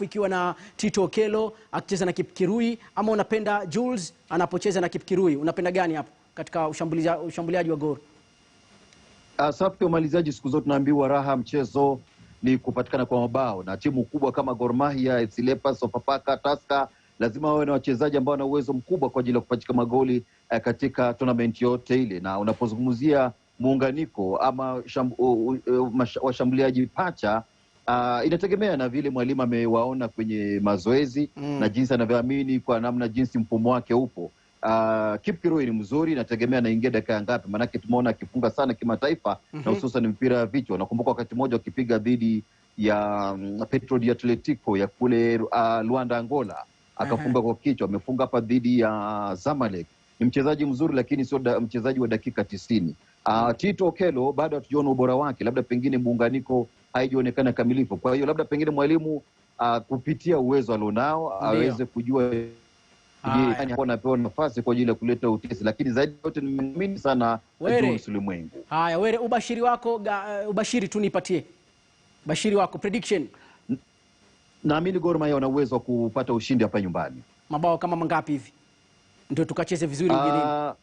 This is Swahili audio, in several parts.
ikiwa na Tito Okello akicheza na Kipkirui, ama unapenda Jules anapocheza na Kipkirui? Unapenda gani hapo katika ushambuliaji wa Gor? Safu ya umalizaji siku zote tunaambiwa raha mchezo ni kupatikana kwa mabao, na timu kubwa kama Gor Mahia, FC Leopards, Sofapaka, Tusker lazima wawe na wachezaji ambao wana uwezo mkubwa kwa ajili ya kupachika magoli katika tournament yote ile. Na unapozungumzia muunganiko ama washambuliaji pacha, inategemea na vile mwalimu amewaona kwenye mazoezi na jinsi anavyoamini kwa namna jinsi mfumo wake upo. Kipkirui ni mzuri, nategemea anaingia dakika ngapi, manake tumeona akifunga sana kimataifa na hususan mpira wa vichwa. Nakumbuka wakati mmoja akipiga dhidi ya Petro di Atletico ya kule Luanda, Angola, akafunga kwa kichwa. Amefunga hapa dhidi ya Zamalek. Ni mchezaji mzuri, lakini sio mchezaji wa dakika 90. Tito Okello bado hatujaona ubora wake, labda pengine muunganiko haijaonekana kamilifu. Kwa hiyo labda pengine mwalimu kupitia uwezo alionao aweze kujua anapewa nafasi kwa ajili ya kuleta utesi, lakini zaidi yote nimeamini sana Jules Ulimwengu. Haya, wewe ubashiri wako, ubashiri tu nipatie. Bashiri wako, prediction. Naamini Gor Mahia wana uwezo wa kupata ushindi hapa nyumbani. Mabao kama mangapi hivi ndio tukacheze vizuri ugenini?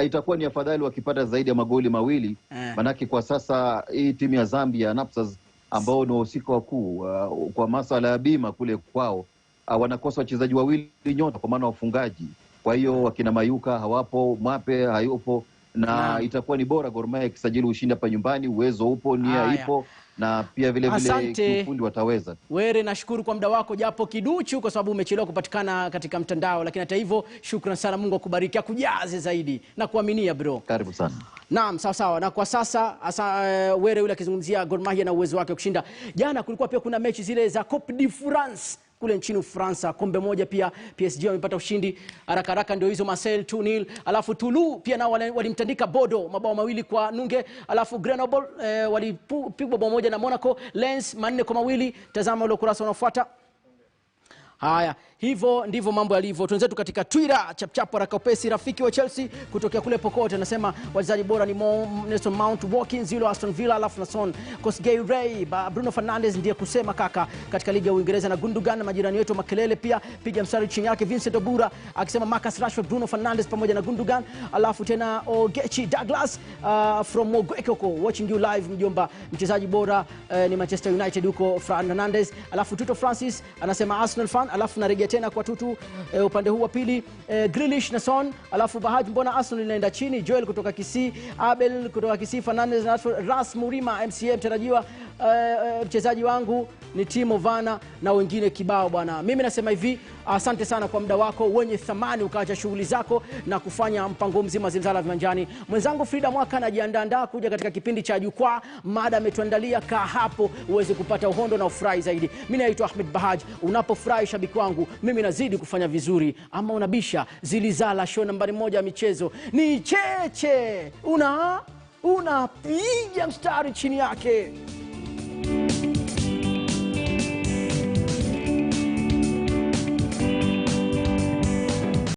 Itakuwa ni afadhali wakipata zaidi ya magoli mawili. Manake kwa sasa hii timu ya Zambia Napsas ambao ni wahusika wakuu kwa masuala ya bima kule kwao, wanakosa wachezaji wawili nyota kwa maana wafungaji. Kwa hiyo wakina Mayuka hawapo, Mwape hayupo, na itakuwa ni bora Gor Mahia ikisajili ushindi hapa nyumbani. Uwezo upo, nia ipo, na pia vile kiufundi wataweza. Were, nashukuru kwa muda wako japo kiduchu kwa sababu umechelewa kupatikana katika mtandao, lakini hata hivyo shukrani sana, Mungu akubariki, akujaze zaidi na kuaminia bro. Karibu sana. Naam, sawa sawa. Na kwa sasa Were yule akizungumzia Gor Mahia na uwezo wake kushinda. Jana kulikuwa pia kuna mechi zile za Coupe de France kule nchini Ufaransa, kombe moja pia PSG wamepata ushindi. Haraka haraka ndio hizo, Marseille 2-0, alafu Toulouse pia nao walimtandika Bordeaux mabao 2-0, alafu Grenoble walipigwa bao moja na Monaco, Lens 4-2. Tazama ule kurasa unaofuata. Haya, hivyo ndivyo mambo yalivyo. Tuenzetu katika Twitter, chapchapo haraka upesi. Rafiki wa Chelsea kutokea kule Pokot anasema wachezaji bora ni Nelson Mount, Watkins, Aston Villa, alafu Nason Kosgei Ray, Bruno Fernandes ndiye kusema kaka katika ligi ya Uingereza, na Gundogan na majirani wetu Makelele pia piga mstari chini yake. Vincent Obura akisema Marcus Rashford, Bruno Fernandes pamoja na Gundogan, alafu tena Ogechi Douglas from Mogwekoko watching you live mjomba, mchezaji bora ni Manchester United huko Fernandes. Alafu Tuto Francis anasema Arsenal fan, alafu narejea tena kwa Tutu upande huu wa pili, Grealish na Son, alafu Bahaj mbona Arsenal inaenda chini, Joel kutoka Kisii, Abel kutoka Kisii, Fernandes na Ras Murima MCA mtarajiwa, mchezaji wangu ni Timo Vana na wengine kibao bwana. Mimi nasema hivi, asante sana kwa muda wako wenye thamani, ukaacha shughuli zako na kufanya mpango mzima Zilzala Viwanjani. Mwenzangu Frida Mwaka anajiandaa kuja katika kipindi cha Jukwaa, mada ametuandalia, kaa hapo uweze kupata uhondo na ufurahi zaidi. Mimi naitwa Ahmed Bahaj. Unapofurahi shabiki wangu, mimi nazidi kufanya vizuri. Ama unabisha, Zilzala show nambari 1 ya michezo ni cheche. Unapiga mstari chini yake.